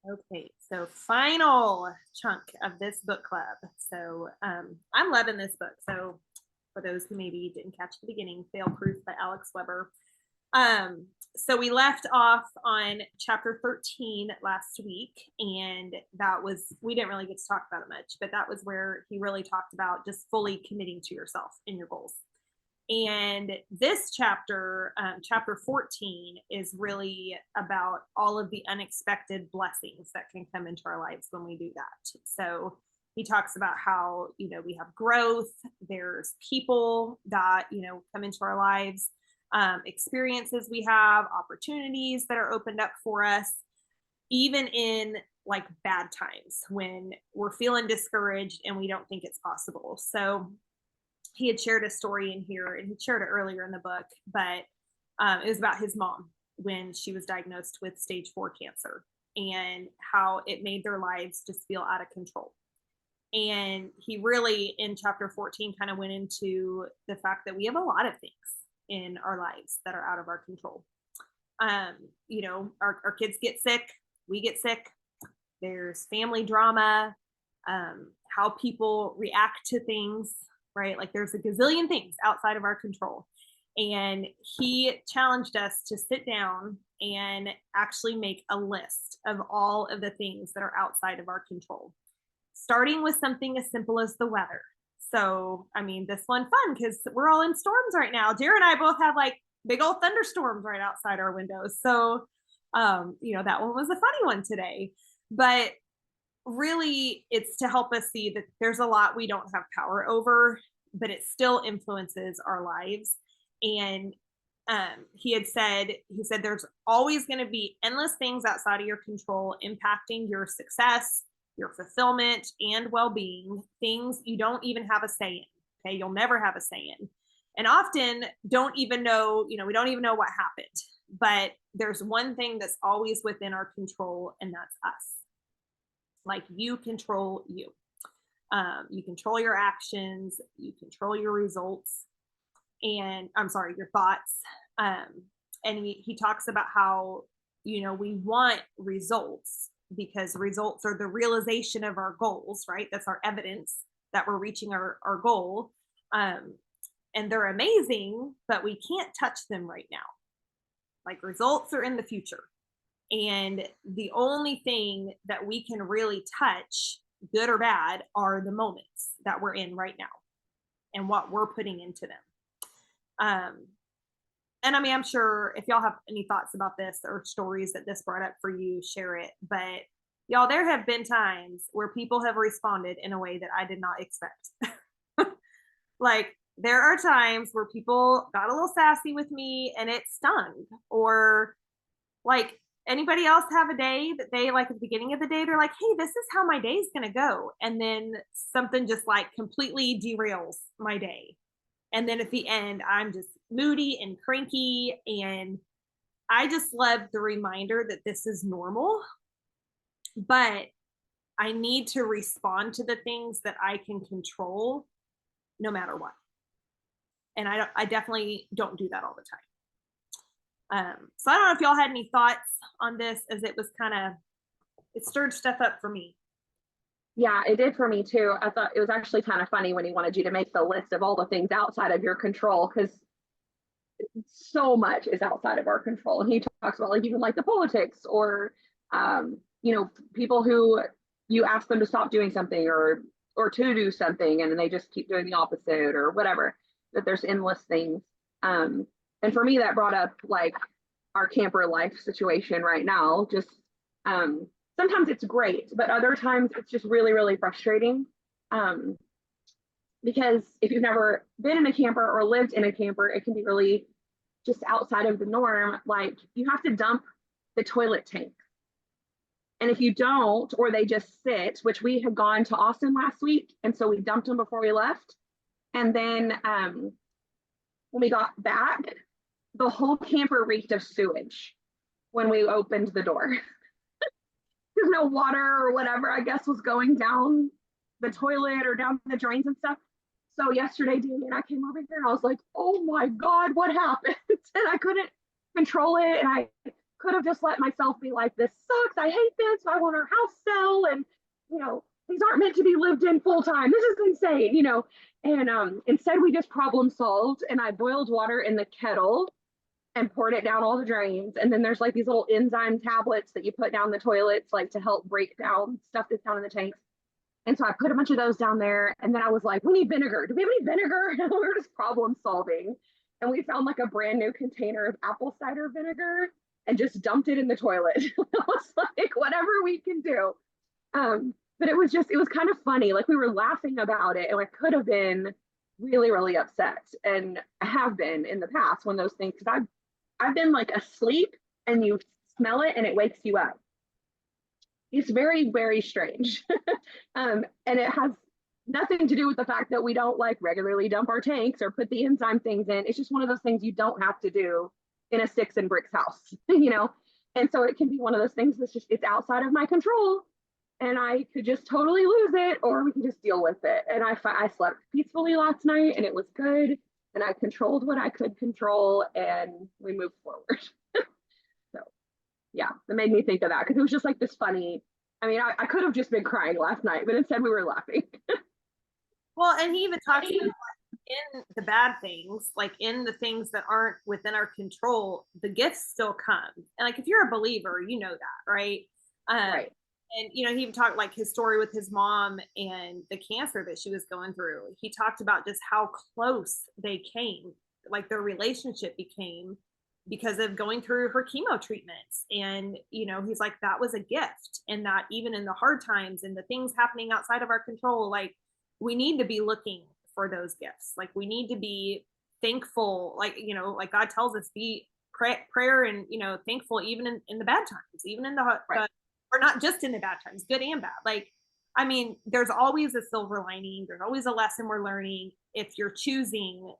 Okay, so final chunk of this book club. So I'm loving this book. So for those who maybe didn't catch the beginning, Fail Proof by Alex Weber. So we left off on chapter 13 last week, and that was, we didn't really get to talk about it much, but that was where he really talked about just fully committing to yourself and your goals. And this chapter, chapter 14, is really about all of the unexpected blessings that can come into our lives when we do that. So he talks about how, we have growth, there's people that, come into our lives, experiences we have, opportunities that are opened up for us, even in like bad times when we're feeling discouraged and we don't think it's possible. So he had shared a story in here, and he shared it earlier in the book, but it was about his mom when she was diagnosed with stage 4 cancer and how it made their lives just feel out of control. And he really, in chapter 14, kind of went into the fact that we have a lot of things in our lives that are out of our control. Our kids get sick, we get sick, there's family drama, how people react to things, right? Like there's a gazillion things outside of our control. And he challenged us to sit down and actually make a list of all of the things that are outside of our control, starting with something as simple as the weather. So, I mean, this one fun because we're all in storms right now. Jared and I both have like big old thunderstorms right outside our windows. So, that one was a funny one today. But really, it's to help us see that there's a lot we don't have power over, but it still influences our lives. And he said there's always going to be endless things outside of your control impacting your success, your fulfillment, and well-being, things you don't even have a say in. Okay, you'll never have a say in, and often don't even know, we don't even know what happened. But there's one thing that's always within our control, and that's us. Like, you control you. You control your actions, you control your results, and I'm sorry, your thoughts. And he talks about how, we want results because results are the realization of our goals, right? That's our evidence that we're reaching our goal. And they're amazing, but we can't touch them right now. Like, results are in the future. And the only thing that we can really touch, good or bad, are the moments that we're in right now and what we're putting into them. And I mean, I'm sure if y'all have any thoughts about this or stories that this brought up for you, share it. But y'all, there have been times where people have responded in a way that I did not expect. Like, there are times where people got a little sassy with me and it stung. Or like, anybody else have a day that they, like, at the beginning of the day, they're like, hey, this is how my day's going to go. And then something just like completely derails my day. And then at the end, I'm just moody and cranky. And I just love the reminder that this is normal, but I need to respond to the things that I can control no matter what. And I definitely don't do that all the time. So I don't know if y'all had any thoughts on this, as it was it stirred stuff up for me. Yeah, it did for me too. I thought it was actually kind of funny when he wanted you to make the list of all the things outside of your control, because so much is outside of our control. And he talks about, like, even like the politics, or people who you ask them to stop doing something, or to do something, and then they just keep doing the opposite or whatever. That there's endless things. And for me, that brought up like our camper life situation right now. Just sometimes it's great, but other times it's just really, really frustrating. Because if you've never been in a camper or lived in a camper, it can be really just outside of the norm. Like, you have to dump the toilet tank. And if you don't, or they just sit, which we had gone to Austin last week, and so we dumped them before we left. And then when we got back, the whole camper reeked of sewage when we opened the door. There's no water or whatever, I guess, was going down the toilet or down the drains and stuff. So yesterday, Danny and I came over here and I was like, oh my God, what happened? And I couldn't control it, and I could have just let myself be like, this sucks. I hate this. I want our house sell. And, these aren't meant to be lived in full time. This is insane. And instead we just problem solved, and I boiled water in the kettle and poured it down all the drains. And then there's like these little enzyme tablets that you put down the toilets, like to help break down stuff that's down in the tanks. And so I put a bunch of those down there. And then I was like, we need vinegar. Do we have any vinegar? And we were just problem solving. And we found like a brand new container of apple cider vinegar and just dumped it in the toilet. I was like, whatever we can do. But it was kind of funny. Like, we were laughing about it, and I could have been really, really upset. And I have been in the past when those things, because I've been like asleep and you smell it and it wakes you up. It's very, very strange. And it has nothing to do with the fact that we don't like regularly dump our tanks or put the enzyme things in. It's just one of those things you don't have to do in a sticks and bricks house. And so it can be one of those things that's just, it's outside of my control, and I could just totally lose it, or we can just deal with it. And I slept peacefully last night, and it was good. And I controlled what I could control, and we moved forward. So yeah, that made me think of that, because it was just like this funny, I could have just been crying last night, but instead we were laughing. Well, and he even talks about in the bad things, like in the things that aren't within our control, the gifts still come. And like, if you're a believer, you know that, right? Right. And he even talked like his story with his mom and the cancer that she was going through. He talked about just how close they came, like their relationship became, because of going through her chemo treatments. And he's like, that was a gift. And that even in the hard times and the things happening outside of our control, like, we need to be looking for those gifts. Like, we need to be thankful, like like God tells us, be prayer and thankful even in the bad times, even in Right. or not just in the bad times, good and bad. Like, there's always a silver lining. There's always a lesson we're learning if you're choosing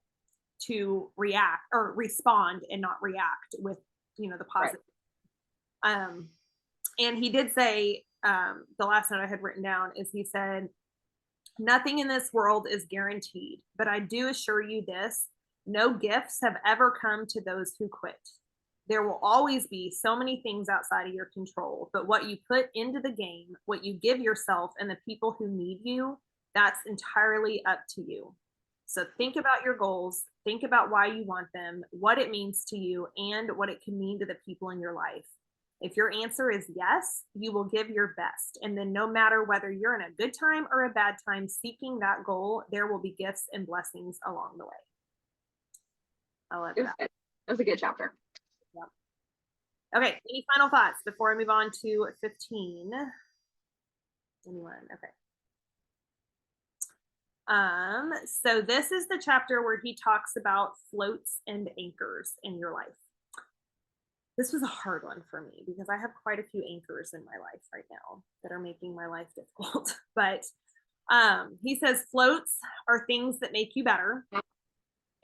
to react or respond and not react with the positive. Right. And he did say, the last note I had written down is, he said, nothing in this world is guaranteed, but I do assure you this: no gifts have ever come to those who quit. There will always be so many things outside of your control, but what you put into the game, what you give yourself and the people who need you, that's entirely up to you. So think about your goals, think about why you want them, what it means to you, and what it can mean to the people in your life. If your answer is yes, you will give your best. And then no matter whether you're in a good time or a bad time seeking that goal, there will be gifts and blessings along the way. I love that. It was a good chapter. Okay, any final thoughts before I move on to 15? Anyone? Okay. So this is the chapter where he talks about floats and anchors in your life. This was a hard one for me because I have quite a few anchors in my life right now that are making my life difficult. But he says floats are things that make you better,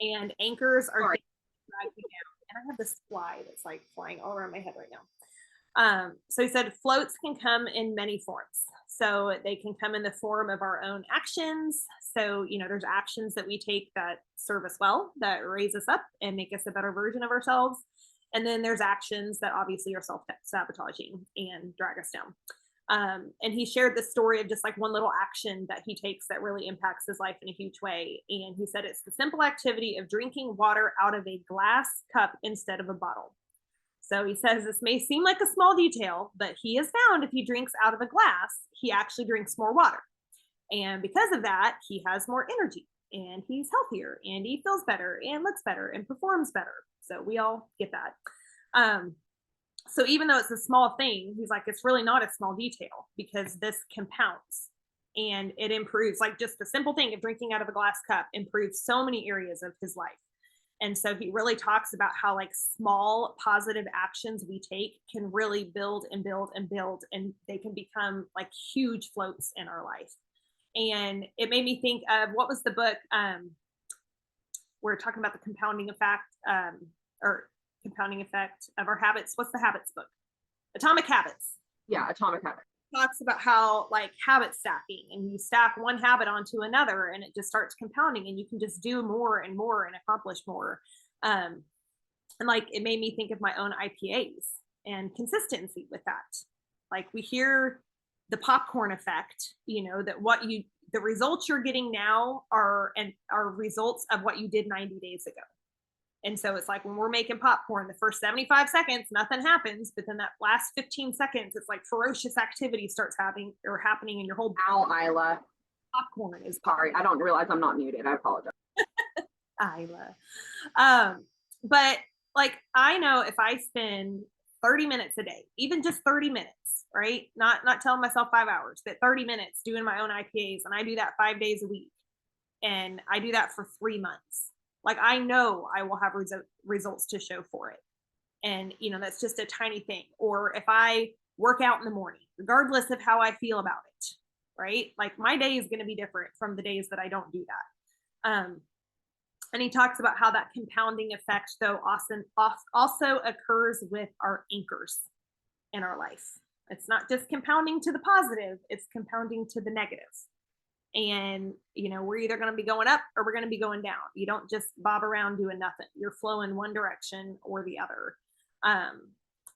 and anchors are things that drag you down. And I have this fly that's like flying all around my head right now. So he said floats can come in many forms. So they can come in the form of our own actions. So, there's actions that we take that serve us well, that raise us up and make us a better version of ourselves. And then there's actions that obviously are self-sabotaging and drag us down. And he shared the story of just like one little action that he takes that really impacts his life in a huge way. And he said it's the simple activity of drinking water out of a glass cup instead of a bottle. So he says this may seem like a small detail, but he has found if he drinks out of a glass, he actually drinks more water. And because of that, he has more energy and he's healthier and he feels better and looks better and performs better. So we all get that. So even though it's a small thing, he's like, it's really not a small detail because this compounds and it improves. Like just the simple thing of drinking out of a glass cup improves so many areas of his life. And so he really talks about how like small positive actions we take can really build and build and build, and they can become like huge floats in our life. And it made me think of, what was the book? We're talking about the compounding effect, or compounding effect of our habits. What's the habits book? Atomic Habits. Yeah, Atomic Habits. Talks about how like habit stacking, and you stack one habit onto another and it just starts compounding and you can just do more and more and accomplish more. And like it made me think of my own IPAs. and consistency with that. Like we hear the popcorn effect, that the results you're getting now are results of what you did 90 days ago. And so it's like when we're making popcorn, the first 75 seconds, nothing happens. But then that last 15 seconds, it's like ferocious activity starts happening in your whole Ow, Isla. popcorn is Sorry, I don't realize I'm not muted. I apologize. Isla. But like I know if I spend 30 minutes a day, even just 30 minutes, right? Not telling myself 5 hours, but 30 minutes doing my own IPAs, and I do that 5 days a week. And I do that for 3 months. Like I know I will have results to show for it. And that's just a tiny thing. Or if I work out in the morning, regardless of how I feel about it, right? Like my day is going to be different from the days that I don't do that. And he talks about how that compounding effect, though, also occurs with our anchors in our life. It's not just compounding to the positive, it's compounding to the negative. And, we're either going to be going up or we're going to be going down. You don't just bob around doing nothing. You're flowing one direction or the other.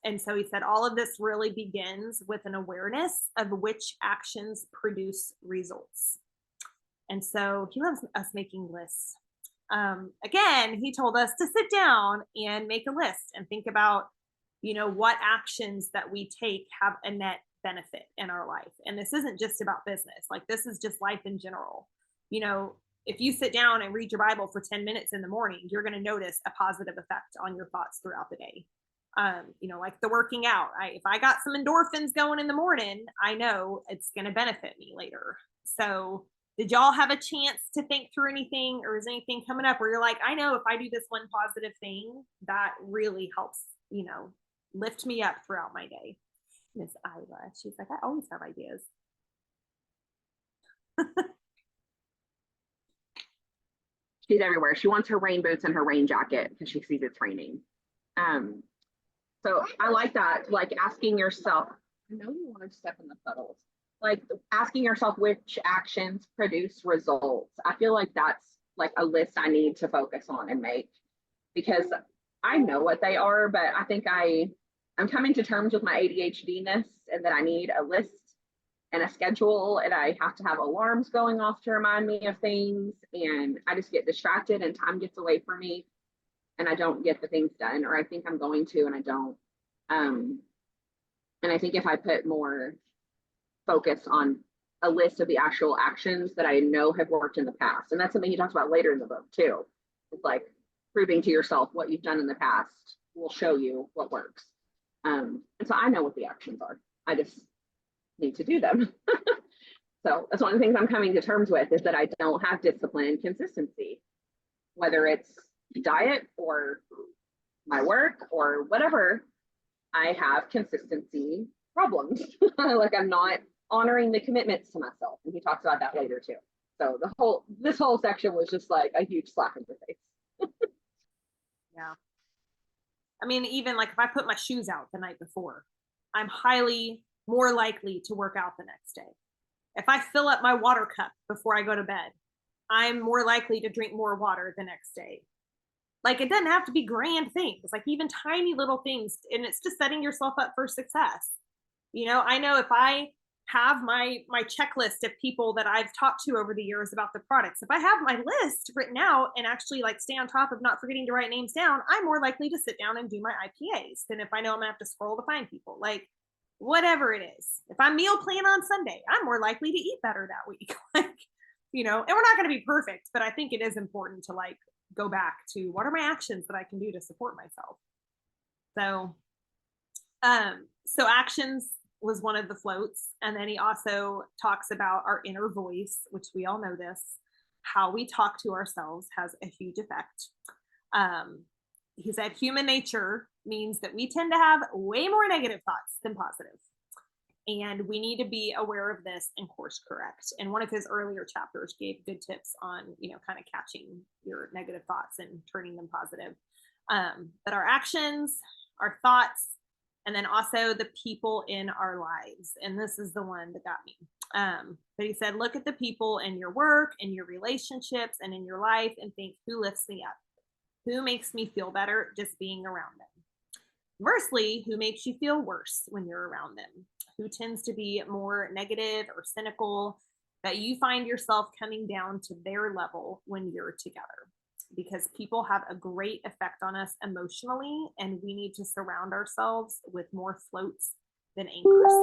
And so he said all of this really begins with an awareness of which actions produce results. And so he loves us making lists. Again, he told us to sit down and make a list and think about, what actions that we take have a net benefit in our life. And this isn't just about business. Like this is just life in general. If you sit down and read your Bible for 10 minutes in the morning, you're going to notice a positive effect on your thoughts throughout the day. Like the working out, if I got some endorphins going in the morning, I know it's going to benefit me later. So did y'all have a chance to think through anything, or is anything coming up where you're like, I know if I do this one positive thing, that really helps, lift me up throughout my day? Miss Isla, she's like, I always have ideas. She's everywhere. She wants her rain boots and her rain jacket because she sees it's raining. So I like that, like asking yourself, I know you want to step in the puddles, like asking yourself which actions produce results. I feel like that's like a list I need to focus on and make, because I know what they are, but I think I'm coming to terms with my ADHD-ness, and that I need a list and a schedule, and I have to have alarms going off to remind me of things, and I just get distracted and time gets away from me and I don't get the things done, or I think I'm going to and I don't. And I think if I put more focus on a list of the actual actions that I know have worked in the past, and that's something he talks about later in the book too. It's like proving to yourself what you've done in the past will show you what works. And so I know what the actions are. I just need to do them. So that's one of the things I'm coming to terms with, is that I don't have discipline and consistency, whether it's diet or my work or whatever. I have consistency problems. Like I'm not honoring the commitments to myself. And he talks about that later too. So this whole section was just like a huge slap in the face. Yeah. I mean, even like if I put my shoes out the night before, I'm highly more likely to work out the next day. If I fill up my water cup before I go to bed, I'm more likely to drink more water the next day. Like it doesn't have to be grand things, like even tiny little things. And it's just setting yourself up for success. I know if I have my checklist of people that I've talked to over the years about the products, if I have my list written out and actually like stay on top of not forgetting to write names down, I'm more likely to sit down and do my IPAs than if I know I'm gonna have to scroll to find people. Like whatever it is, if I meal plan on Sunday, I'm more likely to eat better that week. Like, and we're not going to be perfect, but I think it is important to like go back to what are my actions that I can do to support myself. So actions was one of the floats. And then he also talks about our inner voice, which we all know this, how we talk to ourselves has a huge effect. He said human nature means that we tend to have way more negative thoughts than positive. And we need to be aware of this and course correct. And one of his earlier chapters gave good tips on, kind of catching your negative thoughts and turning them positive. But our actions, our thoughts, and then also the people in our lives. And this is the one that got me. But he said, look at the people in your work, in your relationships, and in your life, and think, who lifts me up? Who makes me feel better just being around them? Conversely, who makes you feel worse when you're around them? Who tends to be more negative or cynical, that you find yourself coming down to their level when you're together? Because people have a great effect on us emotionally, and we need to surround ourselves with more floats than anchors.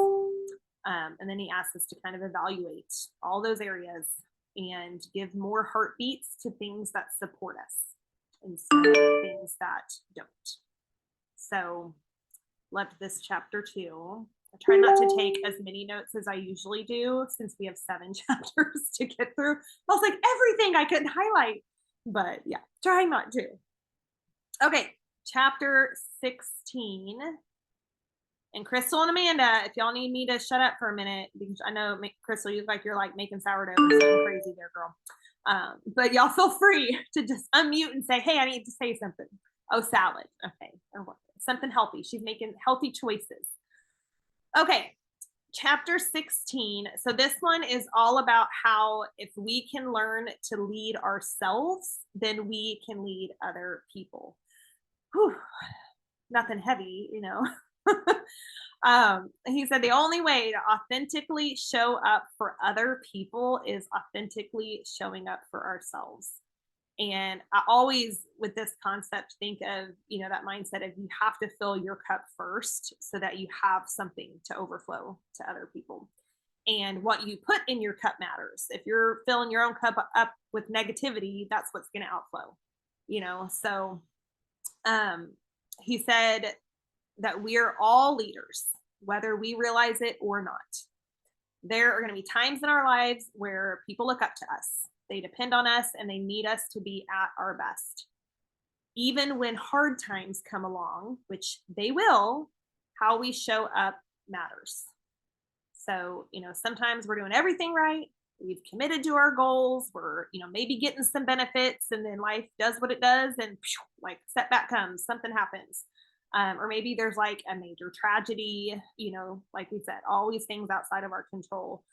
And then he asks us to kind of evaluate all those areas and give more heartbeats to things that support us instead of things that don't. So, loved this chapter too. I try not to take as many notes as I usually do since we have 7 chapters to get through. I was like, everything I couldn't highlight. But yeah, trying not to. Okay, chapter 16. And Crystal and Amanda, if y'all need me to shut up for a minute, because I know Crystal, you look like you're like making sourdough or something crazy there, girl. But y'all feel free to just unmute and say, hey, I need to say something. Oh, salad. Okay. Or something healthy. She's making healthy choices. Okay. Chapter 16. So this one is all about how if we can learn to lead ourselves, then we can lead other people. Whew. Nothing heavy, you know. He said the only way to authentically show up for other people is authentically showing up for ourselves. And I always, with this concept, think of, you know, that mindset of you have to fill your cup first so that you have something to overflow to other people. And what you put in your cup matters. If you're filling your own cup up with negativity, that's what's going to outflow, you know? So he said that we're all leaders, whether we realize it or not. There are going to be times in our lives where people look up to us. They depend on us and they need us to be at our best. Even when hard times come along, which they will, how we show up matters. So, you know, sometimes we're doing everything right. We've committed to our goals. We're, you know, maybe getting some benefits, and then life does what it does, and like setback comes, something happens. Or maybe there's like a major tragedy, you know, like we said, always things outside of our control.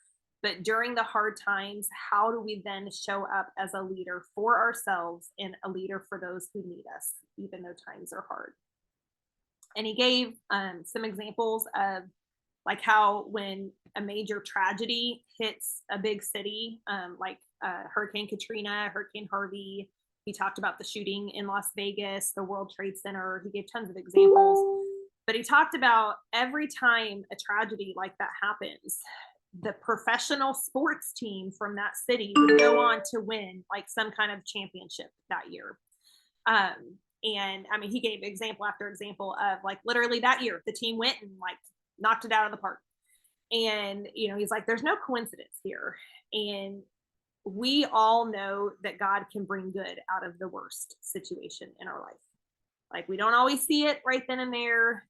But during the hard times, how do we then show up as a leader for ourselves and a leader for those who need us, even though times are hard? And he gave some examples of like how when a major tragedy hits a big city, like Hurricane Katrina, Hurricane Harvey. He talked about the shooting in Las Vegas, the World Trade Center. He gave tons of examples. But he talked about every time a tragedy like that happens, the professional sports team from that city would go on to win like some kind of championship that year. And I mean, he gave example after example of like literally that year, the team went and like knocked it out of the park. And, you know, he's like, there's no coincidence here. And we all know that God can bring good out of the worst situation in our life. Like we don't always see it right then and there,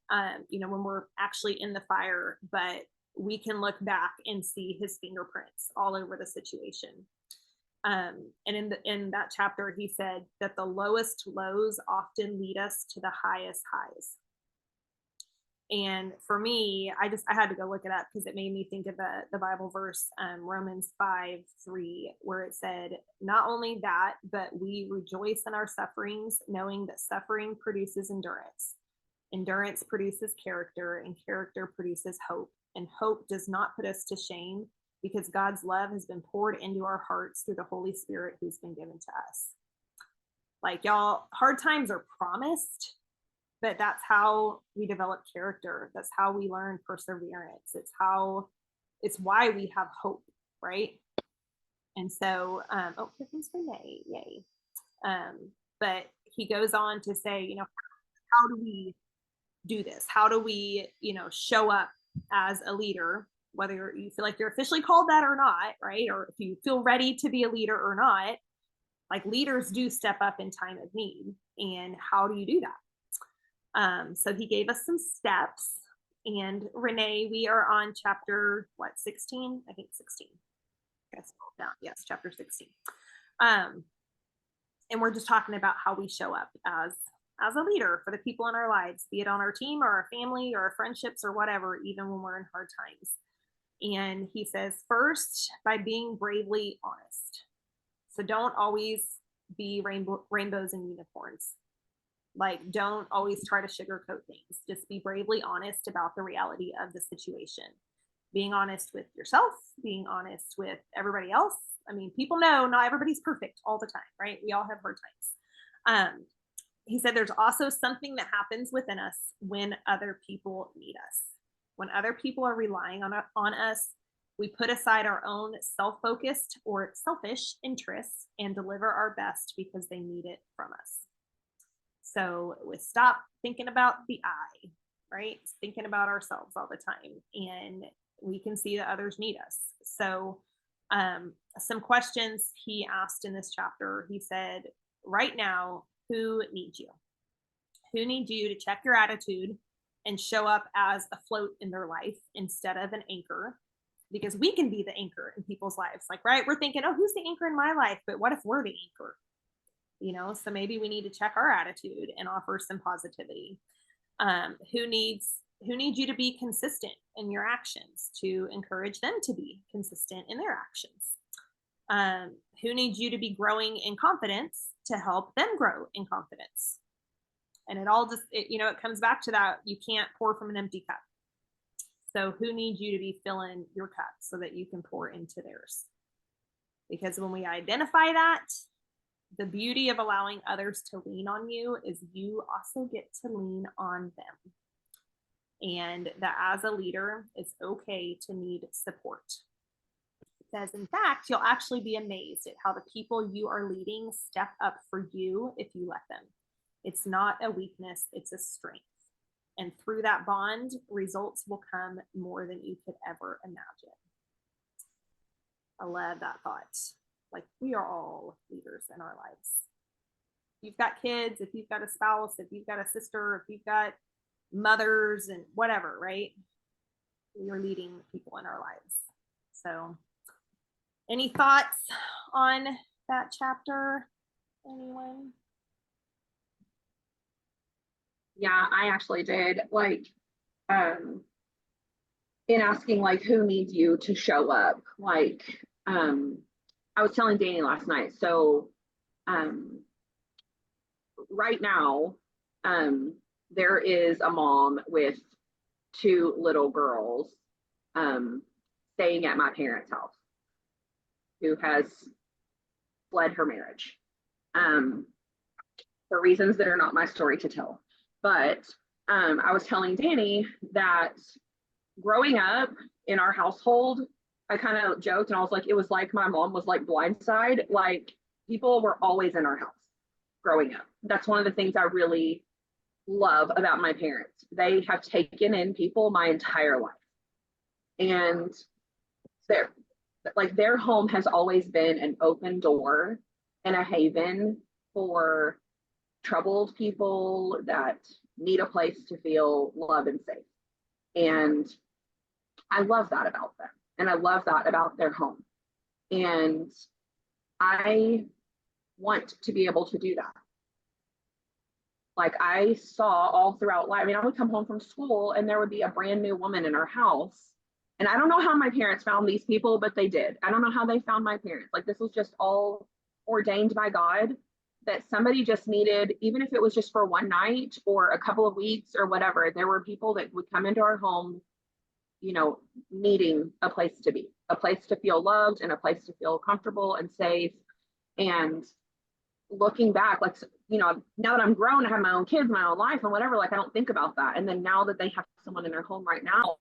you know, when we're actually in the fire, but we can look back and see his fingerprints all over the situation. And in that chapter, he said that the lowest lows often lead us to the highest highs. And for me, I had to go look it up because it made me think of the Bible verse, Romans 5:3, where it said, not only that, but we rejoice in our sufferings, knowing that suffering produces endurance. Endurance produces character, and character produces hope. And hope does not put us to shame because God's love has been poured into our hearts through the Holy Spirit who's been given to us. Like, y'all, hard times are promised, but that's how we develop character. That's how we learn perseverance. It's why we have hope, right? And so, oh, here comes Renee, yay. But he goes on to say, you know, how do we do this? How do we, you know, show up as a leader, whether you feel like you're officially called that or not, right? Or if you feel ready to be a leader or not, like leaders do step up in time of need. And how do you do that? So he gave us some steps. And Renee, we are on chapter, 16? I think 16. Yes, chapter 16. And we're just talking about how we show up as a leader for the people in our lives, be it on our team or our family or our friendships or whatever, even when we're in hard times. And he says, first, by being bravely honest. So don't always be rainbows and unicorns. Like, don't always try to sugarcoat things. Just be bravely honest about the reality of the situation. Being honest with yourself, being honest with everybody else. I mean, people know not everybody's perfect all the time, right? We all have hard times. He said there's also something that happens within us when other people need us. When other people are relying on us, we put aside our own self focused or selfish interests and deliver our best because they need it from us. So we stop thinking about the I, right? Thinking about ourselves all the time. And we can see that others need us. So, some questions he asked in this chapter, he said, right now, who needs you? Who needs you to check your attitude and show up as a float in their life instead of an anchor? Because we can be the anchor in people's lives. Like, right? We're thinking, oh, who's the anchor in my life? But what if we're the anchor? So maybe we need to check our attitude and offer some positivity. Who needs you to be consistent in your actions to encourage them to be consistent in their actions? Who needs you to be growing in confidence to help them grow in confidence? And it all just, it comes back to that. You can't pour from an empty cup. So who needs you to be filling your cup so that you can pour into theirs? Because when we identify that, the beauty of allowing others to lean on you is you also get to lean on them. And that as a leader, it's okay to need support. It says, in fact, you'll actually be amazed at how the people you are leading step up for you if you let them. It's not a weakness, it's a strength. And through that bond, results will come more than you could ever imagine. I love that thought. Like, we are all leaders in our lives. If you've got kids, if you've got a spouse, if you've got a sister, if you've got mothers and whatever, right? We are leading people in our lives. So, any thoughts on that chapter? Anyone? Yeah, I actually did. Like, in asking like who needs you to show up. Like, I was telling Danny last night. So, right now, there is a mom with two little girls, staying at my parents' house, who has fled her marriage, for reasons that are not my story to tell. But I was telling Danny that growing up in our household, I kind of joked and I was like, it was like my mom was like Blindside. Like, people were always in our house growing up. That's one of the things I really love about my parents. They have taken in people my entire life. And their home has always been an open door and a haven for troubled people that need a place to feel loved and safe. And I love that about them. And I love that about their home. And I want to be able to do that. Like, I saw all throughout life, I mean, I would come home from school and there would be a brand new woman in our house. And I don't know how my parents found these people, but they did. I don't know how they found my parents. Like, this was just all ordained by God, that somebody just needed, even if it was just for one night or a couple of weeks or whatever, there were people that would come into our home, needing a place to be, a place to feel loved and a place to feel comfortable and safe. And looking back, like, now that I'm grown, I have my own kids, my own life and whatever, like, I don't think about that. And then now that they have someone in their home right now.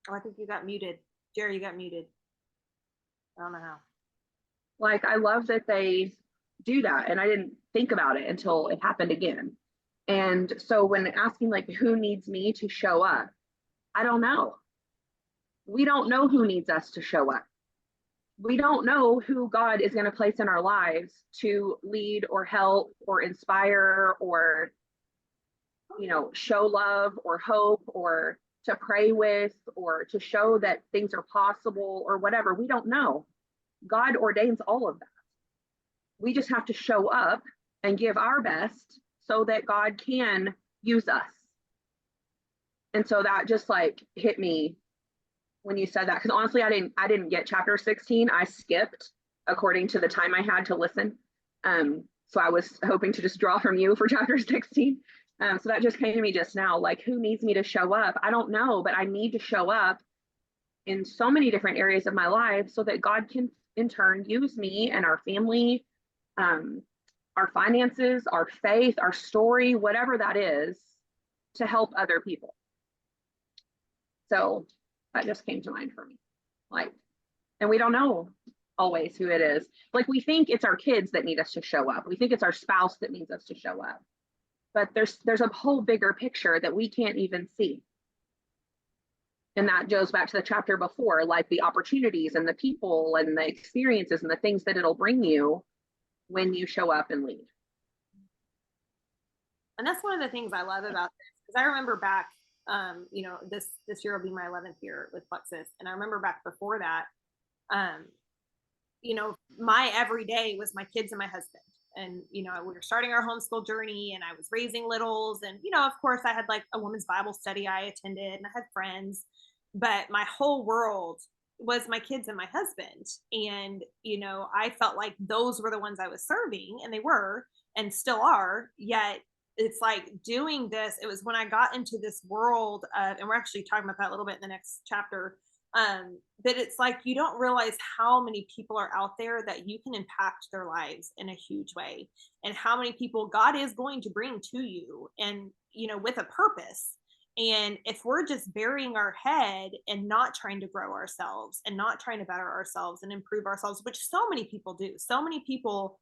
Oh, I think you got muted. Jerry, you got muted. I don't know how. Like, I love that they do that. And I didn't think about it until it happened again. And so when asking like who needs me to show up, I don't know. We don't know who needs us to show up. We don't know who God is going to place in our lives to lead or help or inspire or, show love or hope or to pray with or to show that things are possible or whatever. We don't know. God ordains all of that. We just have to show up and give our best so that God can use us. And so that just like hit me when you said that, because honestly, I didn't get chapter 16. I skipped according to the time I had to listen. So I was hoping to just draw from you for chapter 16. So that just came to me just now, like, who needs me to show up? I don't know, but I need to show up in so many different areas of my life so that God can in turn use me and our family, um, our finances, our faith, our story, whatever that is, to help other people. So that just came to mind for me. Like, and we don't know always who it is. Like, we think it's our kids that need us to show up. We think it's our spouse that needs us to show up. But there's a whole bigger picture that we can't even see. And that goes back to the chapter before, like the opportunities and the people and the experiences and the things that it'll bring you when you show up and lead. And that's one of the things I love about this, because I remember back, you know, this year will be my 11th year with Plexus, and I remember back before that, you know, my everyday was my kids and my husband. And, you know, we were starting our homeschool journey, and I was raising littles. And, you know, of course, I had like a women's Bible study I attended, and I had friends, but my whole world was my kids and my husband. And, you know, I felt like those were the ones I was serving, and they were and still are. Yet it's like doing this, it was when I got into this world of, and we're actually talking about that a little bit in the next chapter, that it's like you don't realize how many people are out there that you can impact their lives in a huge way, and how many people God is going to bring to you, and, you know, with a purpose. And if we're just burying our head and not trying to grow ourselves and not trying to better ourselves and improve ourselves, which so many people do, so many people,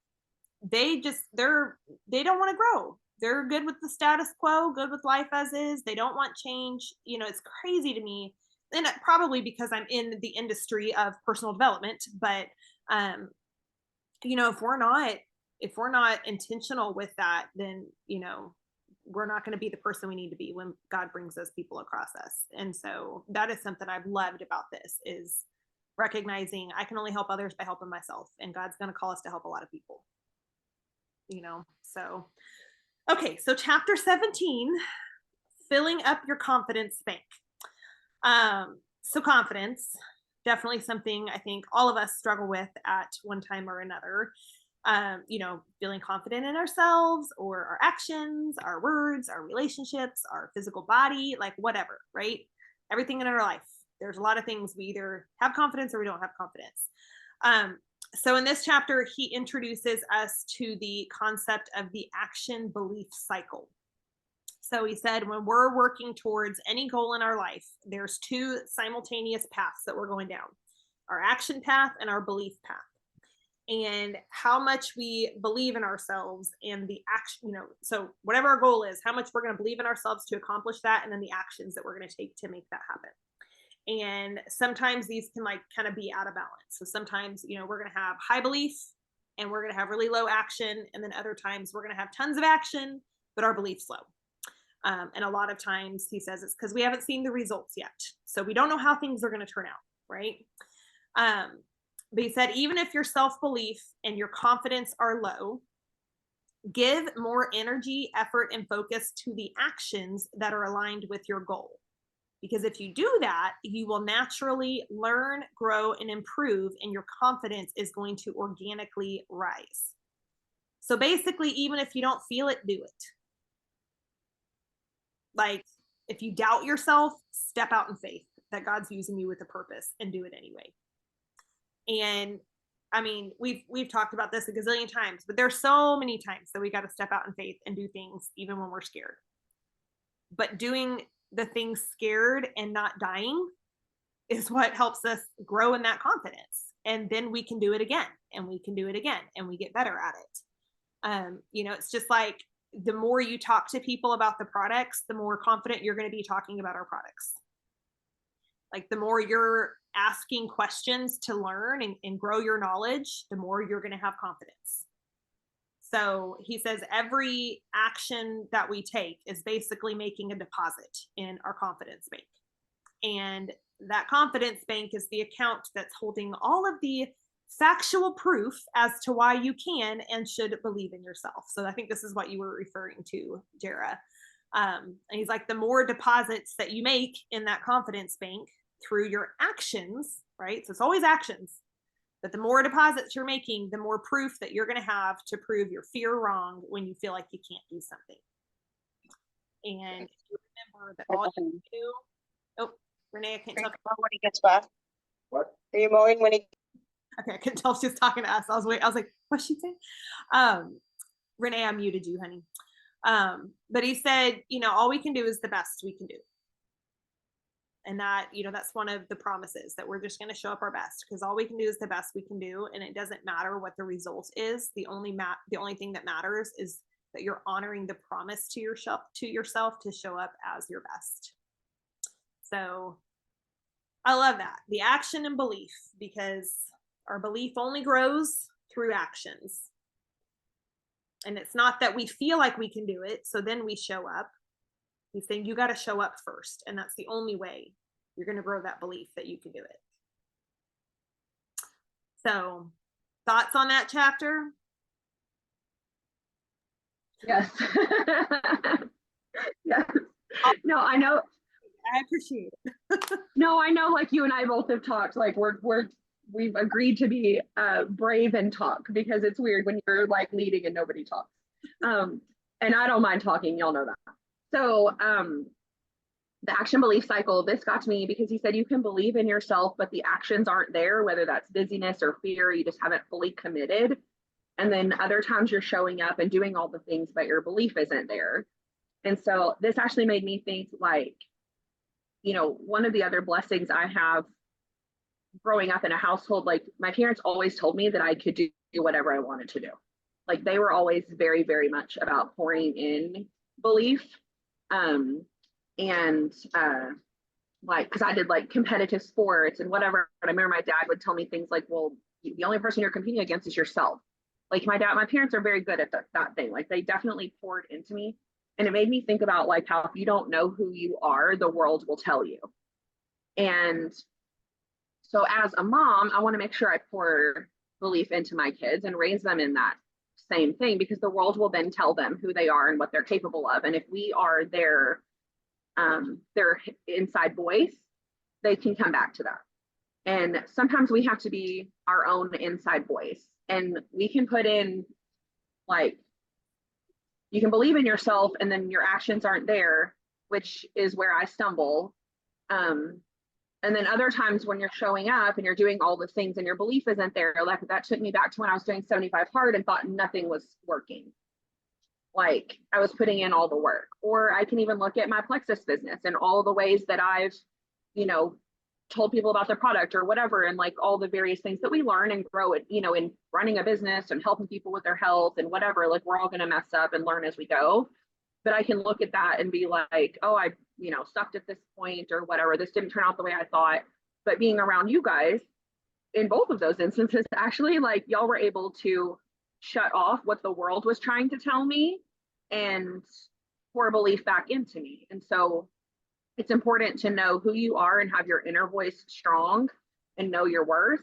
they don't want to grow. They're good with the status quo, good with life as is. They don't want change. You know, it's crazy to me. And probably because I'm in the industry of personal development, but you know, if we're not intentional with that, then, you know, we're not going to be the person we need to be when God brings those people across us. And so that is something I've loved about this, is recognizing I can only help others by helping myself, and God's going to call us to help a lot of people, you know. So okay, so chapter 17, filling up your confidence bank. So confidence, definitely something I think all of us struggle with at one time or another. You know, feeling confident in ourselves or our actions, our words, our relationships, our physical body, like whatever, right? Everything in our life. There's a lot of things we either have confidence or we don't have confidence. So in this chapter, he introduces us to the concept of the action belief cycle. So he said, when we're working towards any goal in our life, there's two simultaneous paths that we're going down: our action path and our belief path. And how much we believe in ourselves and the action, you know, so whatever our goal is, how much we're going to believe in ourselves to accomplish that, and then the actions that we're going to take to make that happen. And sometimes these can like kind of be out of balance. So sometimes, you know, we're going to have high belief and we're going to have really low action. And then other times we're going to have tons of action, but our belief's low. And a lot of times he says it's because we haven't seen the results yet. So we don't know how things are going to turn out, right? But he said, even if your self-belief and your confidence are low, give more energy, effort, and focus to the actions that are aligned with your goal. Because if you do that, you will naturally learn, grow, and improve, and your confidence is going to organically rise. So basically, even if you don't feel it, do it. Like, if you doubt yourself, step out in faith that God's using you with a purpose, and do it anyway. And I mean, we've talked about this a gazillion times, but there's so many times that we got to step out in faith and do things even when we're scared. But doing the things scared and not dying is what helps us grow in that confidence. And then we can do it again, and we can do it again, and we get better at it. You know, it's just like the more you talk to people about the products, the more confident you're going to be talking about our products. Like, the more you're asking questions to learn and grow your knowledge, the more you're going to have confidence. So he says every action that we take is basically making a deposit in our confidence bank. And that confidence bank is the account that's holding all of the factual proof as to why you can and should believe in yourself. So I think this is what you were referring to, Jara. And he's like, the more deposits that you make in that confidence bank through your actions, right? So it's always actions. But the more deposits you're making, the more proof that you're going to have to prove your fear wrong when you feel like you can't do something. And if you remember that all you do, oh, Renee, I can't tell when he gets back. What? Are you mowing when he? Okay, I couldn't tell if she was talking to us. I was like, what's she saying? Renee, I muted you, honey. But he said, all we can do is the best we can do. And that, that's one of the promises, that we're just going to show up our best, because all we can do is the best we can do. And it doesn't matter what the result is. The only thing that matters is that you're honoring the promise to yourself to show up as your best. So I love that. The action and belief, because our belief only grows through actions. And it's not that we feel like we can do it, so then we show up. He's saying you got to show up first. And that's the only way you're going to grow that belief that you can do it. So, thoughts on that chapter? Yes. Yes. No, I know. I appreciate it. No, I know, like you and I both have talked, like we've agreed to be brave and talk, because it's weird when you're like leading and nobody talks. And I don't mind talking, y'all know that. So the action belief cycle, this got to me because he said you can believe in yourself, but the actions aren't there, whether that's busyness or fear, you just haven't fully committed. And then other times you're showing up and doing all the things, but your belief isn't there. And so this actually made me think, like, one of the other blessings I have growing up in a household, like my parents always told me that I could do whatever I wanted to do. Like they were always very, very much about pouring in belief. Like, because I did like competitive sports and whatever. And I remember my dad would tell me things like, well, the only person you're competing against is yourself. Like my parents are very good at that thing. Like they definitely poured into me. And it made me think about like how if you don't know who you are, the world will tell you. And so as a mom, I want to make sure I pour belief into my kids and raise them in that same thing, because the world will then tell them who they are and what they're capable of. And if we are their inside voice, they can come back to that. And sometimes we have to be our own inside voice, and we can put in, like, you can believe in yourself and then your actions aren't there, which is where I stumble. And then other times when you're showing up and you're doing all the things and your belief isn't there, like that took me back to when I was doing 75 hard and thought nothing was working. Like I was putting in all the work. Or I can even look at my Plexus business and all the ways that I've, told people about the product or whatever, and like all the various things that we learn and grow it, in running a business and helping people with their health and whatever. Like we're all going to mess up and learn as we go. But I can look at that and be like, oh, I, sucked at this point or whatever. This didn't turn out the way I thought. But being around you guys in both of those instances, actually, like y'all were able to shut off what the world was trying to tell me and pour belief back into me. And so it's important to know who you are and have your inner voice strong and know your worth,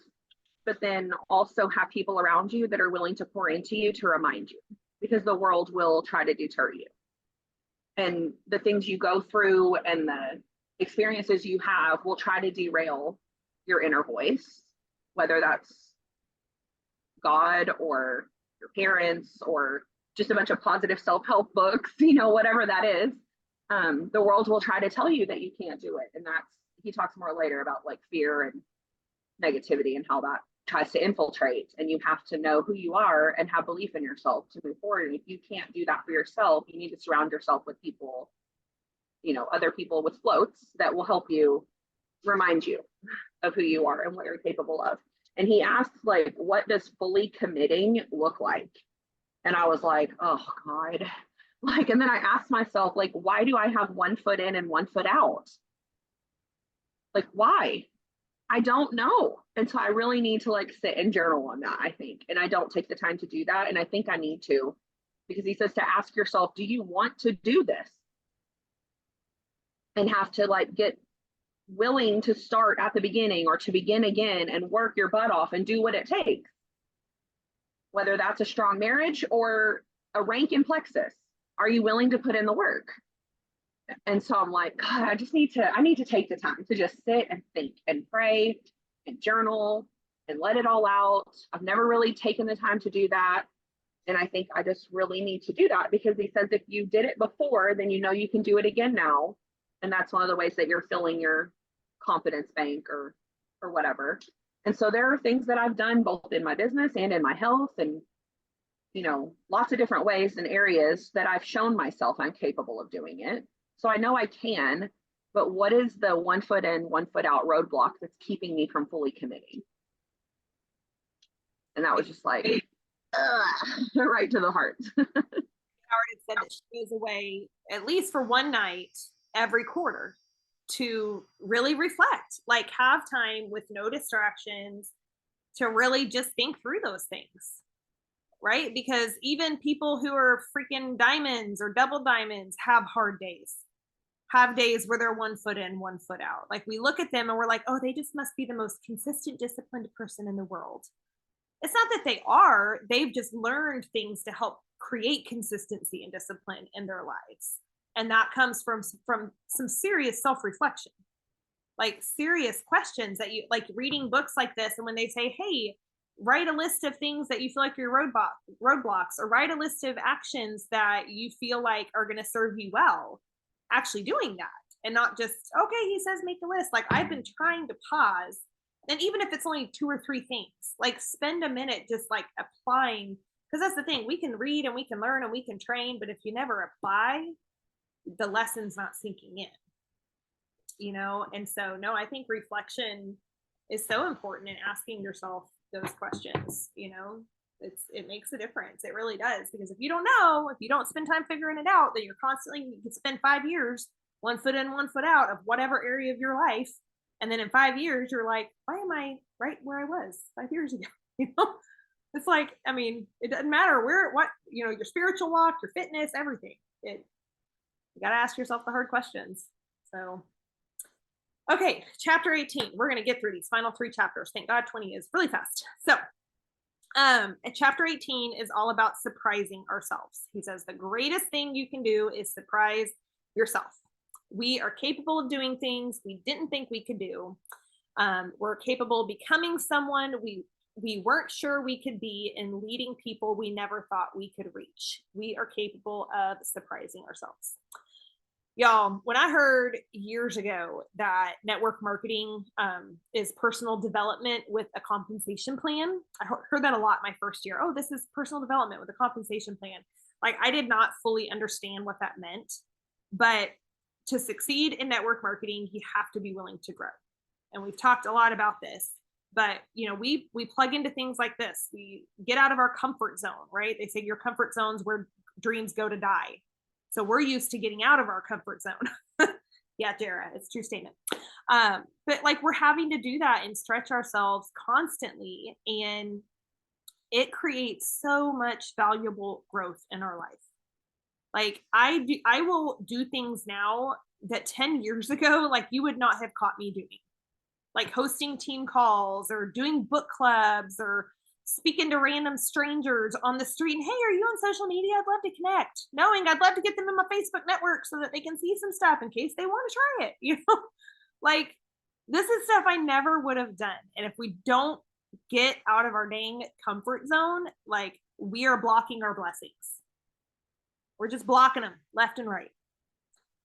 but then also have people around you that are willing to pour into you to remind you, because the world will try to deter you. And the things you go through and the experiences you have will try to derail your inner voice, whether that's God or your parents or just a bunch of positive self-help books, whatever that is. The world will try to tell you that you can't do it. And he talks more later about like fear and negativity and how that tries to infiltrate, and you have to know who you are and have belief in yourself to move forward. And if you can't do that for yourself, you need to surround yourself with people, other people with floats that will help you remind you of who you are and what you're capable of. And he asks, like, what does fully committing look like? And I was like, oh God. Like, and then I asked myself, like, why do I have one foot in and one foot out? Like, why? I don't know. And so I really need to like sit and journal on that, I think. And I don't take the time to do that. And I think I need to, because he says to ask yourself, do you want to do this? And have to like get willing to start at the beginning or to begin again and work your butt off and do what it takes. Whether that's a strong marriage or a rank in Plexus, are you willing to put in the work? And so I'm like, God, I need to take the time to just sit and think and pray and journal and let it all out. I've never really taken the time to do that. And I think I just really need to do that, because he says if you did it before, then you know you can do it again now. And that's one of the ways that you're filling your confidence bank or whatever. And so there are things that I've done both in my business and in my health, and lots of different ways and areas that I've shown myself I'm capable of doing it. So I know I can, but what is the 1 foot in, 1 foot out roadblock that's keeping me from fully committing? And that was just like, right to the heart. Howard had said that she goes away at least for one night every quarter to really reflect, like have time with no distractions to really just think through those things, right? Because even people who are freaking diamonds or double diamonds have hard days, have days where they're 1 foot in, 1 foot out. Like we look at them and we're like, oh, they just must be the most consistent, disciplined person in the world. It's not that they are, they've just learned things to help create consistency and discipline in their lives. And that comes from some serious self-reflection, like serious questions that you like reading books like this. And when they say, hey, write a list of things that you feel like your roadblocks, or write a list of actions that you feel like are going to serve you well, actually doing that, and not just, okay, he says make a list. Like I've been trying to pause, and even if it's only 2 or 3 things, like spend a minute just like applying, because that's the thing, we can read and we can learn and we can train, but if you never apply, the lesson's not sinking in, and so no, I think reflection is so important in asking yourself those questions. It makes a difference. It really does, because if you don't know, if you don't spend time figuring it out, then you could spend 5 years 1 foot in, 1 foot out of whatever area of your life, and then in 5 years you're like, why am I right where I was 5 years ago? It's like, I mean, it doesn't matter your spiritual walk, your fitness, everything. You got to ask yourself the hard questions. So okay, chapter 18. We're going to get through these final 3 chapters. Thank God 20 is really fast. So chapter 18 is all about surprising ourselves. He says the greatest thing you can do is surprise yourself. We are capable of doing things we didn't think we could do. We're capable of becoming someone we weren't sure we could be, and leading people we never thought we could reach. We are capable of surprising ourselves. Y'all, when I heard years ago that network marketing is personal development with a compensation plan, I heard that a lot my first year. Oh, this is personal development with a compensation plan. Like I did not fully understand what that meant, but to succeed in network marketing, you have to be willing to grow. And we've talked a lot about this, but we plug into things like this. We get out of our comfort zone, right? They say your comfort zone's where dreams go to die. So we're used to getting out of our comfort zone. Yeah, Jara, it's a true statement. But like we're having to do that and stretch ourselves constantly. And it creates so much valuable growth in our life. Like I will do things now that 10 years ago, like you would not have caught me doing, like hosting team calls or doing book clubs or speaking to random strangers on the street. And, hey, are you on social media? I'd love to connect. Knowing I'd love to get them in my Facebook network so that they can see some stuff in case they want to try it. Like this is stuff I never would have done. And if we don't get out of our dang comfort zone, like we are blocking our blessings. We're just blocking them left and right.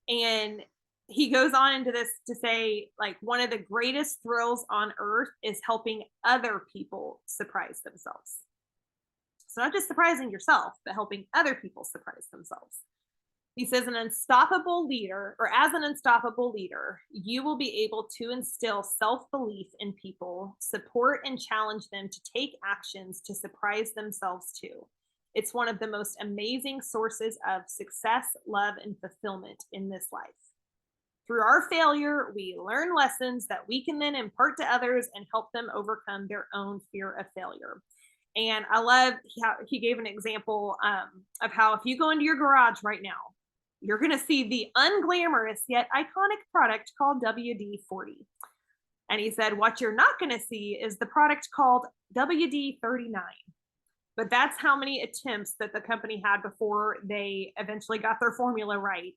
And he goes on into this to say, like, one of the greatest thrills on earth is helping other people surprise themselves. So not just surprising yourself, but helping other people surprise themselves. He says, as an unstoppable leader, you will be able to instill self-belief in people, support and challenge them to take actions to surprise themselves too. It's one of the most amazing sources of success, love, and fulfillment in this life. Through our failure, we learn lessons that we can then impart to others and help them overcome their own fear of failure. And I love how he gave an example of how if you go into your garage right now, you're going to see the unglamorous yet iconic product called WD-40. And he said, what you're not going to see is the product called WD-39. But that's how many attempts that the company had before they eventually got their formula right.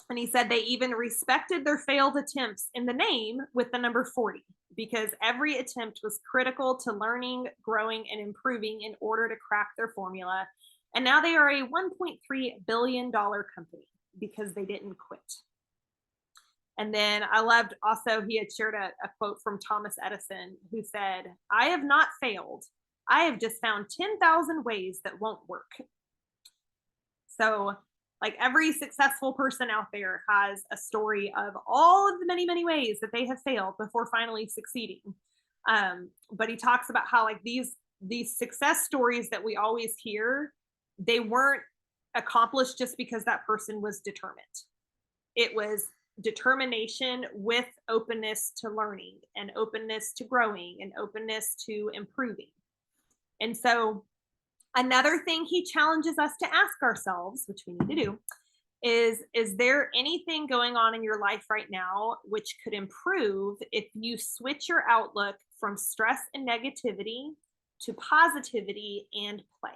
And he said they even respected their failed attempts in the name with the number 40 because every attempt was critical to learning, growing, and improving in order to crack their formula. And now they are a $1.3 billion company because they didn't quit. And then I loved also, he had shared a quote from Thomas Edison, who said, "I have not failed. I have just found 10,000 ways that won't work." So, like, every successful person out there has a story of all of the many, many ways that they have failed before finally succeeding. But he talks about how, like, these success stories that we always hear, they weren't accomplished just because that person was determined. It was determination with openness to learning and openness to growing and openness to improving. And so another thing he challenges us to ask ourselves, which we need to do, is there anything going on in your life right now which could improve if you switch your outlook from stress and negativity to positivity and play?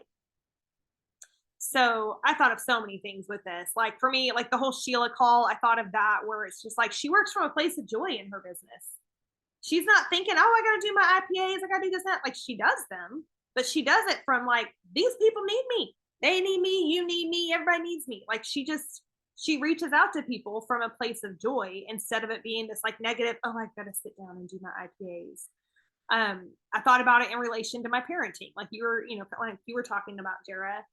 So I thought of so many things with this. Like, for me, like the whole Sheila call, I thought of that, where it's just like she works from a place of joy in her business. She's not thinking, oh, I got to do my IPAs, I got to do this and that. Like, she does them, but she does it from like, these people need me. They need me. You need me. Everybody needs me. Like, she reaches out to people from a place of joy instead of it being this like negative, oh, I've got to sit down and do my IPAs. I thought about it in relation to my parenting. Like like you were talking about, Jara.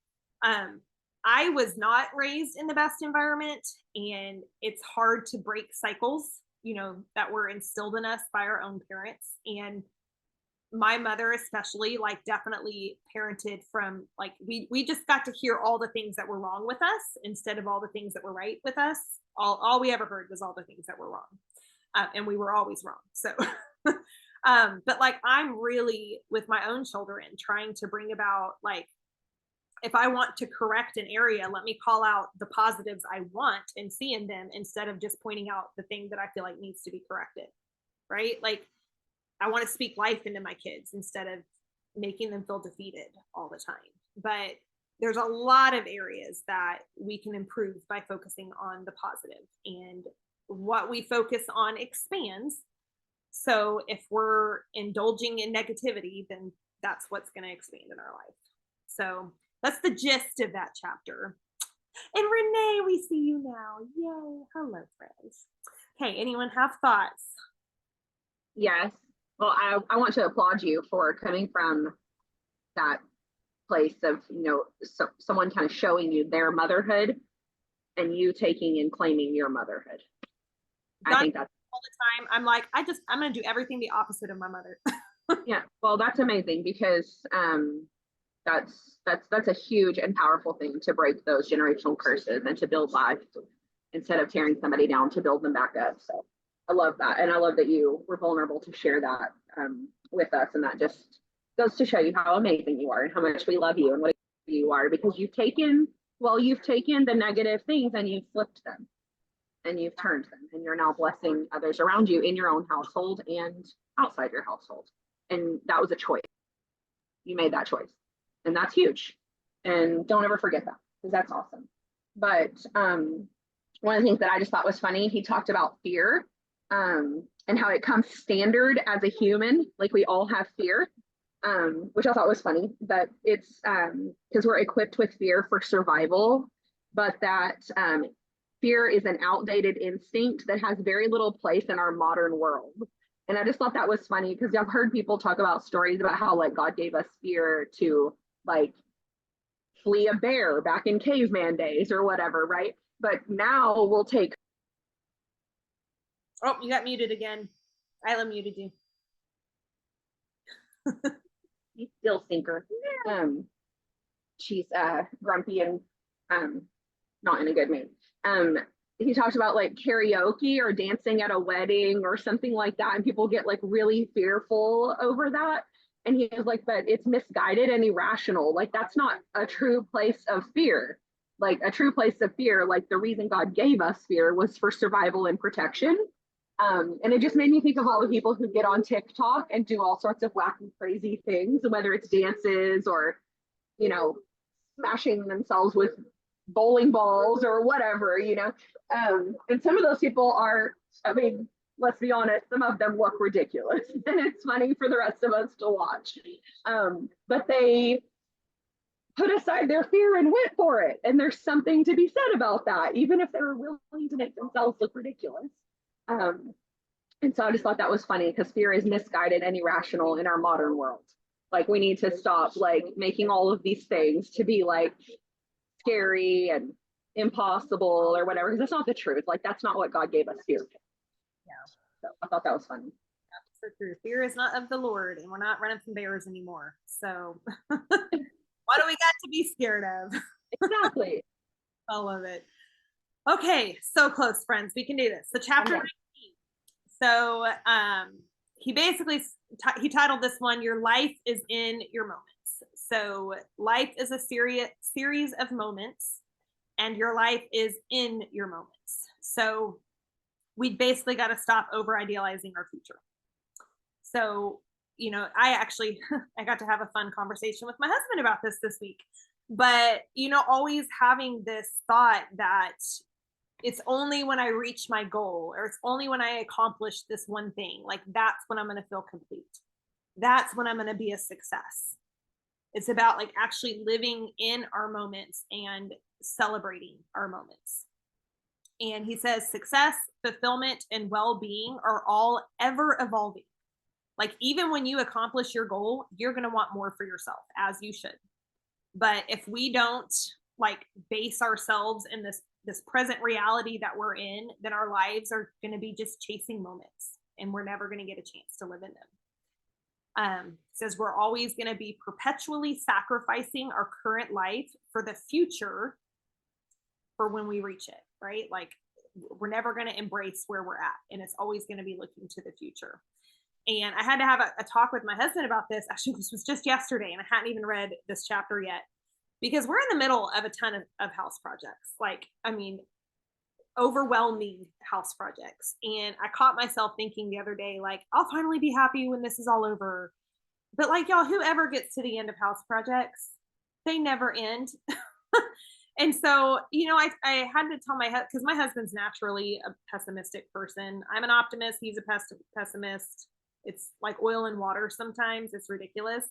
I was not raised in the best environment, and it's hard to break cycles, that were instilled in us by our own parents. And my mother especially, like, definitely parented from like, we just got to hear all the things that were wrong with us instead of all the things that were right with us. All we ever heard was all the things that were wrong. And we were always wrong. So, but like, I'm really with my own children trying to bring about, like, if I want to correct an area, let me call out the positives I want and see in them instead of just pointing out the thing that I feel like needs to be corrected. Right? Like, I want to speak life into my kids instead of making them feel defeated all the time. But there's a lot of areas that we can improve by focusing on the positive, and what we focus on expands. So if we're indulging in negativity, then that's what's going to expand in our life. So that's the gist of that chapter. And Renee, we see you now. Yay. Hello, friends. Okay, anyone have thoughts? Yes. Well, I want to applaud you for coming from that place of, someone kind of showing you their motherhood and you taking and claiming your motherhood. I think that's all the time. I'm like, I'm going to do everything the opposite of my mother. Yeah. Well, that's amazing, because that's a huge and powerful thing, to break those generational curses and to build life instead of tearing somebody down to build them back up. So I love that. And I love that you were vulnerable to share that with us. And that just goes to show you how amazing you are and how much we love you and what you are, because you've taken the negative things and you've flipped them and you've turned them, and you're now blessing others around you in your own household and outside your household. And that was a choice. You made that choice. And that's huge. And don't ever forget that, because that's awesome. But one of the things that I just thought was funny, he talked about fear and how it comes standard as a human, like we all have fear, which I thought was funny. But it's because we're equipped with fear for survival, but that fear is an outdated instinct that has very little place in our modern world. And I just thought that was funny, because I've heard people talk about stories about how, like, God gave us fear to, like, flee a bear back in caveman days or whatever, right? But now we'll take. Oh, you got muted again. Isla muted you. He's still sinker. She's grumpy and not in a good mood. He talked about, like, karaoke or dancing at a wedding or something like that, and people get, like, really fearful over that. And he was like, but it's misguided and irrational. Like, that's not a true place of fear. Like, a true place of fear, like, the reason God gave us fear was for survival and protection. And it just made me think of all the people who get on TikTok and do all sorts of wacky, crazy things, whether it's dances or, smashing themselves with bowling balls or whatever, you know. And some of those people are, I mean, let's be honest, some of them look ridiculous and it's funny for the rest of us to watch. But they put aside their fear and went for it. And there's something to be said about that, even if they're willing to make themselves look ridiculous. And so I just thought that was funny because fear is misguided and irrational in our modern world. Like we need to stop like making all of these things to be like scary and impossible or whatever, because that's not the truth. Like that's not what God gave us fear. Yeah. So I thought that was funny. So true. Fear is not of the Lord, and we're not running from bears anymore. So what do we got to be scared of? Exactly. I love it. Okay, so close, friends. We can do this. So chapter 19. So he basically he titled this one, "Your life is in your moments." So life is a series of moments, and your life is in your moments. So we basically got to stop over idealizing our future. So, you know, I actually I got to have a fun conversation with my husband about this week. But, you know, always having this thought that it's only when I reach my goal, or it's only when I accomplish this one thing, like that's when I'm going to feel complete. That's when I'm going to be a success. It's about like actually living in our moments and celebrating our moments. And he says success, fulfillment, and well-being are all ever evolving. Like even when you accomplish your goal, you're going to want more for yourself, as you should. But if we don't like base ourselves in this present reality that we're in, then our lives are going to be just chasing moments, and we're never going to get a chance to live in them. Says we're always going to be perpetually sacrificing our current life for the future for when we reach it, right? Like we're never going to embrace where we're at, and it's always going to be looking to the future. And I had to have a talk with my husband about this. Actually, this was just yesterday, and I hadn't even read this chapter yet, because we're in the middle of a ton of house projects. Like, I mean, overwhelming house projects. And I caught myself thinking the other day, like, I'll finally be happy when this is all over. But like, y'all, whoever gets to the end of house projects, they never end. And so, you know, I had to tell my husband, because my husband's naturally a pessimistic person. I'm an optimist. He's a pessimist. It's like oil and water sometimes. It's ridiculous.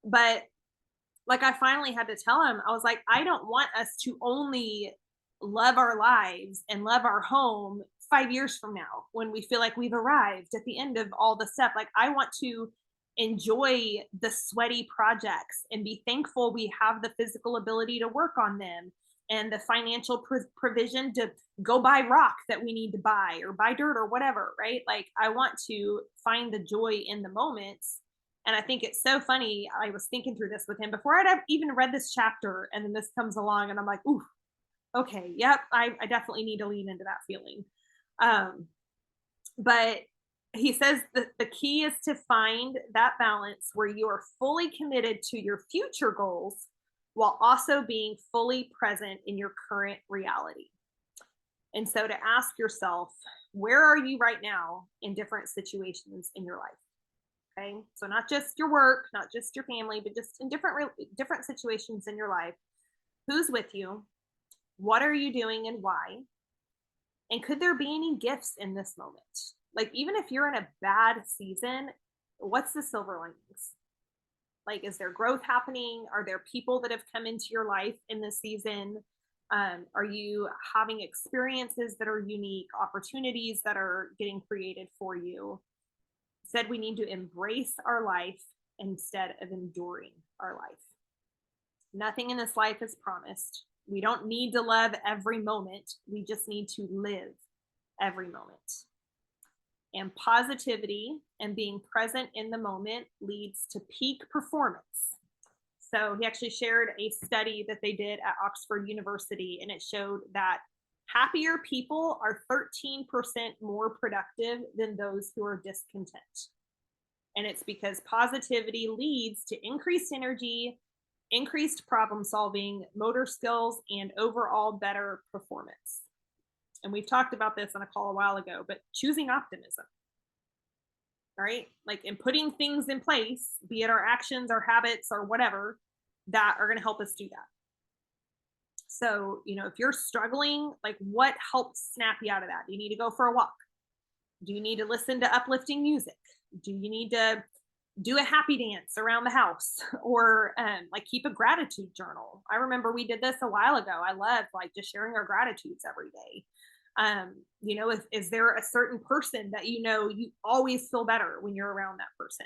But like I finally had to tell him, I was like, I don't want us to only love our lives and love our home 5 years from now when we feel like we've arrived at the end of all the stuff. Like I want to enjoy the sweaty projects and be thankful we have the physical ability to work on them and the financial provision to go buy rock that we need to buy or buy dirt or whatever, right? Like I want to find the joy in the moments. And I think it's so funny. I was thinking through this with him before I'd even read this chapter, and then this comes along and I'm like, ooh, okay, yep, I definitely need to lean into that feeling. But he says that the key is to find that balance where you are fully committed to your future goals while also being fully present in your current reality. And so to ask yourself, where are you right now in different situations in your life? Okay, so not just your work, not just your family, but just in different situations in your life. Who's with you? What are you doing and why? And could there be any gifts in this moment? Like even if you're in a bad season, what's the silver linings? Like, is there growth happening? Are there people that have come into your life in this season? Are you having experiences that are unique, opportunities that are getting created for you? Said we need to embrace our life instead of enduring our life. Nothing in this life is promised. We don't need to love every moment. We just need to live every moment. And positivity and being present in the moment leads to peak performance. So he actually shared a study that they did at Oxford University, and it showed that happier people are 13% more productive than those who are discontent. And it's because positivity leads to increased energy, increased problem solving, motor skills, and overall better performance. And we've talked about this on a call a while ago, but choosing optimism, right? Like in putting things in place, be it our actions, our habits, or whatever, that are going to help us do that. So, if you're struggling, like what helps snap you out of that? Do you need to go for a walk? Do you need to listen to uplifting music? Do you need to do a happy dance around the house or like keep a gratitude journal? I remember we did this a while ago. I love like just sharing our gratitudes every day. Is there a certain person that you always feel better when you're around that person?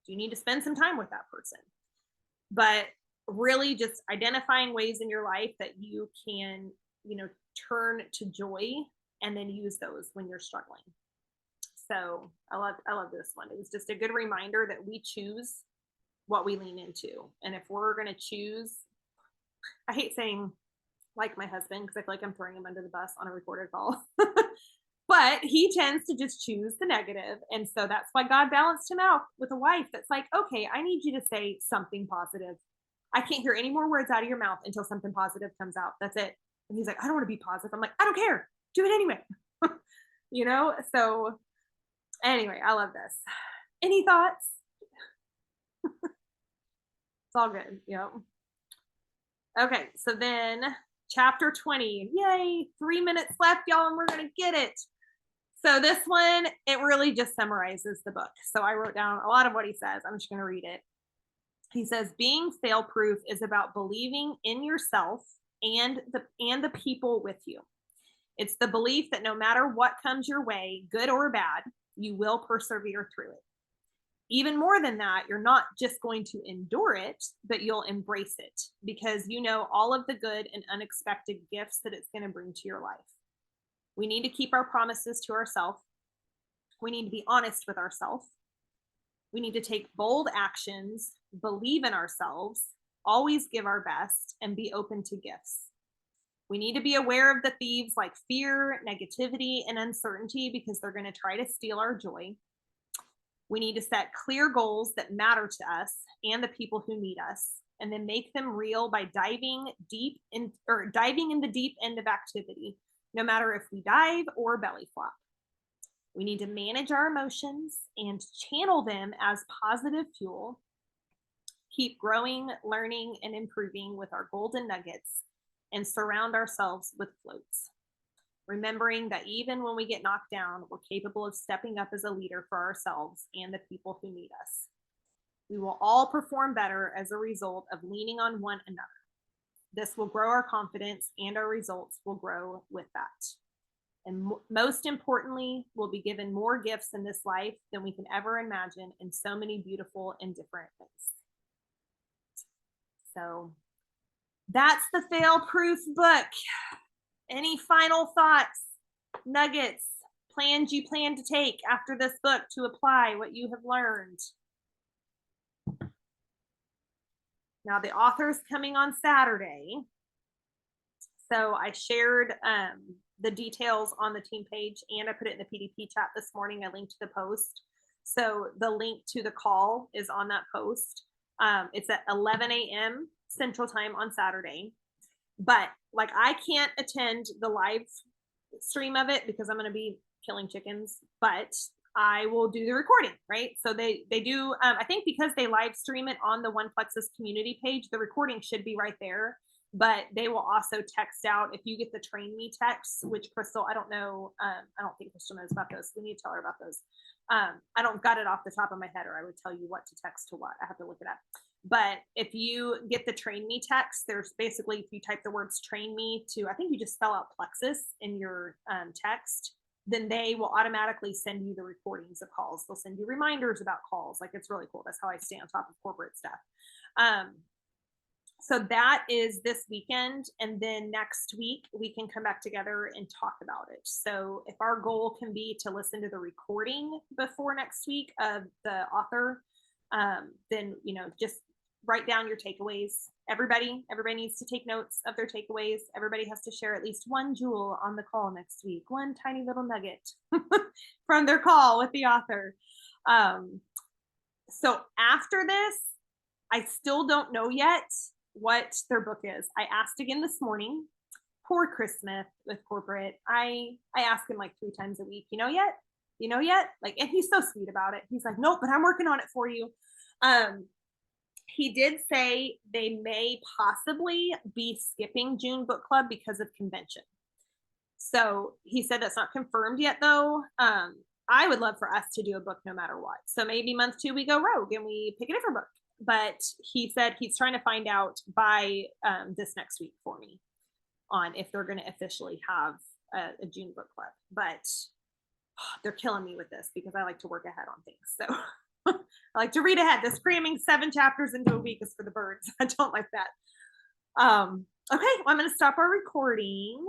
Do you need to spend some time with that person? But really just identifying ways in your life that you can, turn to joy and then use those when you're struggling. So I love this one. It was just a good reminder that we choose what we lean into. And if we're going to choose, I hate saying like my husband, because I feel like I'm throwing him under the bus on a recorded call, but he tends to just choose the negative. And so that's why God balanced him out with a wife that's like, okay, I need you to say something positive. I can't hear any more words out of your mouth until something positive comes out. That's it. And he's like, I don't want to be positive. I'm like, I don't care. Do it anyway. So anyway, I love this. Any thoughts? It's all good. Okay. So then chapter 20, yay, 3 minutes left, y'all, and we're going to get it. So this one, it really just summarizes the book. So I wrote down a lot of what he says. I'm just going to read it. He says, being fail proof is about believing in yourself and the people with you. It's the belief that no matter what comes your way, good or bad, you will persevere through it. Even more than that, you're not just going to endure it, but you'll embrace it because you know all of the good and unexpected gifts that it's going to bring to your life. We need to keep our promises to ourselves. We need to be honest with ourselves. We need to take bold actions, believe in ourselves, always give our best, and be open to gifts. We need to be aware of the thieves like fear, negativity, and uncertainty because they're going to try to steal our joy. We need to set clear goals that matter to us and the people who need us, and then make them real by diving in the deep end of activity, no matter if we dive or belly flop. We need to manage our emotions and channel them as positive fuel. Keep growing, learning, and improving with our golden nuggets, and surround ourselves with floats. Remembering that even when we get knocked down, we're capable of stepping up as a leader for ourselves and the people who need us. We will all perform better as a result of leaning on one another. This will grow our confidence, and our results will grow with that. And most importantly, we'll be given more gifts in this life than we can ever imagine in so many beautiful and different ways. So that's the Fail Proof book. Any final thoughts, nuggets, plans you plan to take after this book to apply what you have learned? Now the author's coming on Saturday. So I shared the details on the team page, and I put it in the PDP chat this morning. I linked to the post. So the link to the call is on that post. It's at 11 a.m. Central Time on Saturday. But like I can't attend the live stream of it because I'm going to be killing chickens, but I will do the recording, right? So they do, I think because they live stream it on the One Plexus community page, the recording should be right there. But they will also text out if you get the train me text, which Crystal, I don't know. I don't think Crystal knows about those. We need to tell her about those. I don't got it off the top of my head, or I would tell you what to text to what. I have to look it up. But if you get the train me text, there's basically, if you type the words train me to, I think you just spell out Plexus in your text, then they will automatically send you the recordings of calls. They'll send you reminders about calls. Like, it's really cool. That's how I stay on top of corporate stuff. So that is this weekend. And then next week, we can come back together and talk about it. So if our goal can be to listen to the recording before next week of the author, then, just write down your takeaways. Everybody needs to take notes of their takeaways. Everybody has to share at least one jewel on the call next week, one tiny little nugget from their call with the author. So after this, I still don't know yet what their book is. I asked again this morning. Poor Chris Smith with corporate. I ask him like 3 times a week, you know yet? Like, and he's so sweet about it. He's like, nope, but I'm working on it for you. he did say they may possibly be skipping June book club because of convention. So he said that's not confirmed yet, though. I would love for us to do a book no matter what. So maybe month 2 we go rogue and we pick a different book. But he said he's trying to find out by this next week for me on if they're going to officially have a June book club. But they're killing me with this because I like to work ahead on things. So I like to read ahead. This cramming 7 chapters into a week is for the birds. I don't like that. Okay, well, I'm going to stop our recording.